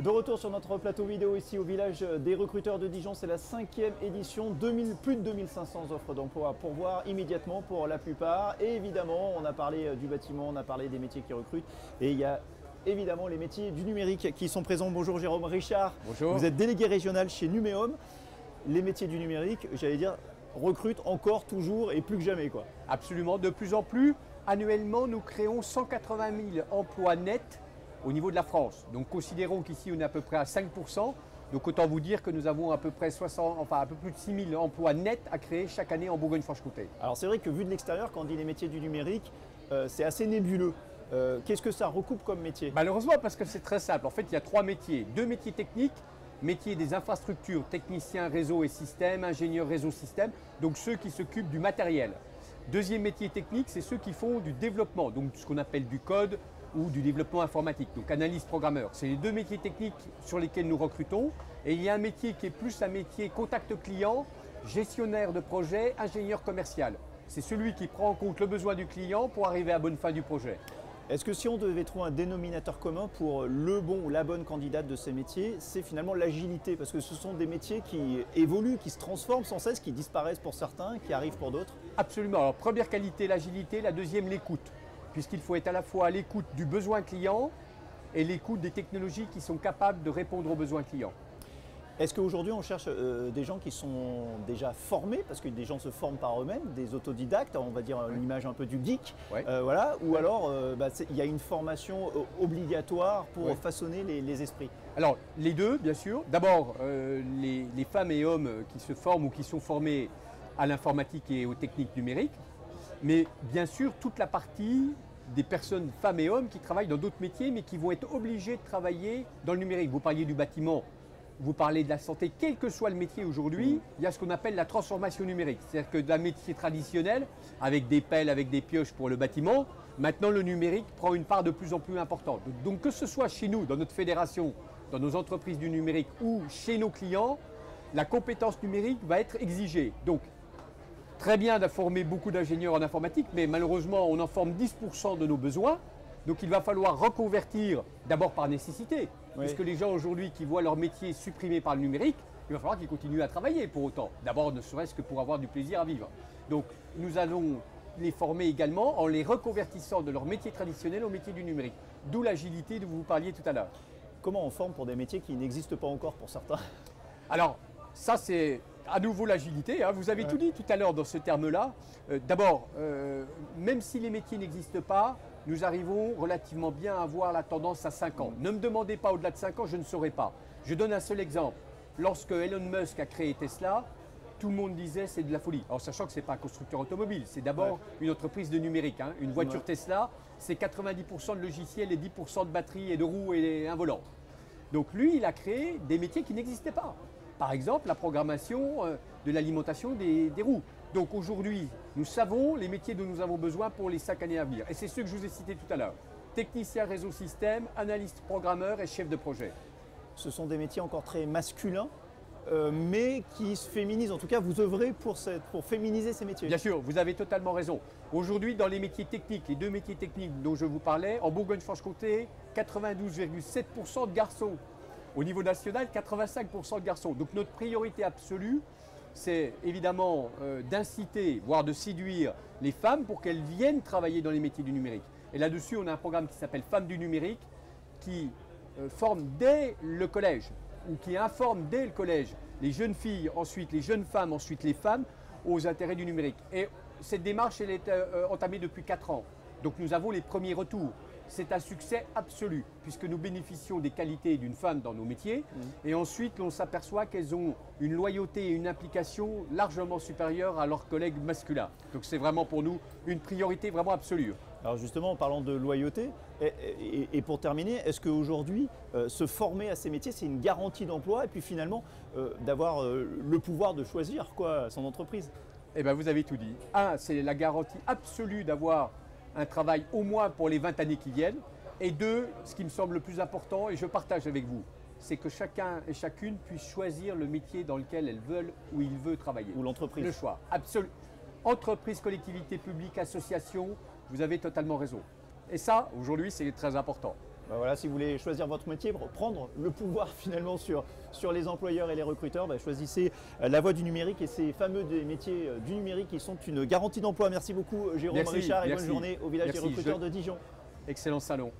De retour sur notre plateau vidéo ici au village des recruteurs de Dijon, c'est la 5e édition, plus de 2500 offres d'emploi à pourvoir immédiatement pour la plupart. Et évidemment, on a parlé du bâtiment, on a parlé des métiers qui recrutent et il y a évidemment les métiers du numérique qui sont présents. Bonjour Jérôme Richard, bonjour. Vous êtes délégué régional chez Numéum. Les métiers du numérique, j'allais dire, recrutent encore, toujours et plus que jamais, quoi. Absolument, de plus en plus. Annuellement, nous créons 180 000 emplois nets au niveau de la France. Donc considérons qu'ici on est à peu près à 5%. Donc autant vous dire que nous avons à peu près un peu plus de 6 000 emplois nets à créer chaque année en Bourgogne-Franche-Comté. Alors c'est vrai que vu de l'extérieur, quand on dit les métiers du numérique, c'est assez nébuleux. Qu'est-ce que ça recoupe comme métier? Malheureusement, parce que c'est très simple. En fait, il y a 3 métiers. 2 métiers techniques, métier des infrastructures, technicien réseau et système, ingénieur réseau système, donc ceux qui s'occupent du matériel. Deuxième métier technique, c'est ceux qui font du développement, donc ce qu'on appelle du code ou du développement informatique, donc analyste programmeur. C'est les 2 métiers techniques sur lesquels nous recrutons. Et il y a un métier qui est plus un métier contact client, gestionnaire de projet, ingénieur commercial. C'est celui qui prend en compte le besoin du client pour arriver à bonne fin du projet. Est-ce que si on devait trouver un dénominateur commun pour le bon ou la bonne candidate de ces métiers, c'est finalement l'agilité? Parce que ce sont des métiers qui évoluent, qui se transforment sans cesse, qui disparaissent pour certains, qui arrivent pour d'autres. Absolument. Alors première qualité, l'agilité. La deuxième, l'écoute. Puisqu'il faut être à la fois à l'écoute du besoin client et l'écoute des technologies qui sont capables de répondre aux besoins clients. Est-ce qu'aujourd'hui on cherche des gens qui sont déjà formés, parce que des gens se forment par eux-mêmes, des autodidactes, on va dire une image un peu du geek, voilà, ou alors il y a une formation obligatoire pour façonner les esprits? Alors les deux, bien sûr. D'abord, les femmes et hommes qui se forment ou qui sont formés à l'informatique et aux techniques numériques, mais bien sûr toute la partie des personnes, femmes et hommes, qui travaillent dans d'autres métiers, mais qui vont être obligés de travailler dans le numérique. Vous parliez du bâtiment, vous parlez de la santé, quel que soit le métier aujourd'hui, il y a ce qu'on appelle la transformation numérique. C'est-à-dire que d'un métier traditionnel, avec des pelles, avec des pioches pour le bâtiment, maintenant le numérique prend une part de plus en plus importante. Donc que ce soit chez nous, dans notre fédération, dans nos entreprises du numérique ou chez nos clients, la compétence numérique va être exigée. Donc très bien de former beaucoup d'ingénieurs en informatique, mais malheureusement on en forme 10% de nos besoins. Donc il va falloir reconvertir d'abord par nécessité, puisque les gens aujourd'hui qui voient leur métier supprimé par le numérique, il va falloir qu'ils continuent à travailler pour autant. D'abord ne serait-ce que pour avoir du plaisir à vivre. Donc nous allons les former également en les reconvertissant de leur métier traditionnel au métier du numérique. D'où l'agilité dont vous parliez tout à l'heure. Comment on forme pour des métiers qui n'existent pas encore pour certains? Alors ça c'est à nouveau l'agilité, hein. Vous avez tout dit tout à l'heure dans ce terme-là. D'abord, même si les métiers n'existent pas, nous arrivons relativement bien à avoir la tendance à 5 ans. Ne me demandez pas au-delà de 5 ans, je ne saurais pas. Je donne un seul exemple. Lorsque Elon Musk a créé Tesla, tout le monde disait c'est de la folie. Alors sachant que ce n'est pas un constructeur automobile, c'est d'abord une entreprise de numérique, hein. Une voiture Tesla, c'est 90% de logiciel et 10% de batterie et de roues et un volant. Donc lui, il a créé des métiers qui n'existaient pas. Par exemple, la programmation de l'alimentation des roues. Donc aujourd'hui, nous savons les métiers dont nous avons besoin pour les 5 années à venir. Et c'est ceux que je vous ai cités tout à l'heure. Technicien réseau système, analyste programmeur et chef de projet. Ce sont des métiers encore très masculins, mais qui se féminisent. En tout cas, vous œuvrez pour féminiser ces métiers. Bien sûr, vous avez totalement raison. Aujourd'hui, dans les métiers techniques, les 2 métiers techniques dont je vous parlais, en Bourgogne-Franche-Comté, 92,7% de garçons. Au niveau national, 85% de garçons. Donc notre priorité absolue, c'est évidemment d'inciter, voire de séduire les femmes pour qu'elles viennent travailler dans les métiers du numérique. Et là-dessus, on a un programme qui s'appelle Femmes du numérique, qui forme dès le collège, ou qui informe dès le collège les jeunes filles, ensuite les jeunes femmes, ensuite les femmes, aux intérêts du numérique. Et cette démarche, elle est entamée depuis 4 ans. Donc nous avons les premiers retours. C'est un succès absolu, puisque nous bénéficions des qualités d'une femme dans nos métiers. Et ensuite, on s'aperçoit qu'elles ont une loyauté et une implication largement supérieures à leurs collègues masculins. Donc c'est vraiment pour nous une priorité vraiment absolue. Alors justement, en parlant de loyauté, et pour terminer, est-ce qu'aujourd'hui, se former à ces métiers, c'est une garantie d'emploi et puis finalement d'avoir le pouvoir de choisir son entreprise? Eh bien, vous avez tout dit. Un, c'est la garantie absolue d'avoir un travail au moins pour les 20 années qui viennent. Et 2, ce qui me semble le plus important, et je partage avec vous, c'est que chacun et chacune puisse choisir le métier dans lequel elles veulent ou il veut travailler. Ou l'entreprise. Le choix, absolu. Entreprise, collectivité publique, association, vous avez totalement raison. Et ça, aujourd'hui, c'est très important. Bah voilà, si vous voulez choisir votre métier, prendre le pouvoir finalement sur les employeurs et les recruteurs, bah choisissez la voie du numérique et ces fameux des métiers du numérique qui sont une garantie d'emploi. Merci beaucoup Jérôme Richard et bonne journée au village des recruteurs de Dijon. Excellent salon.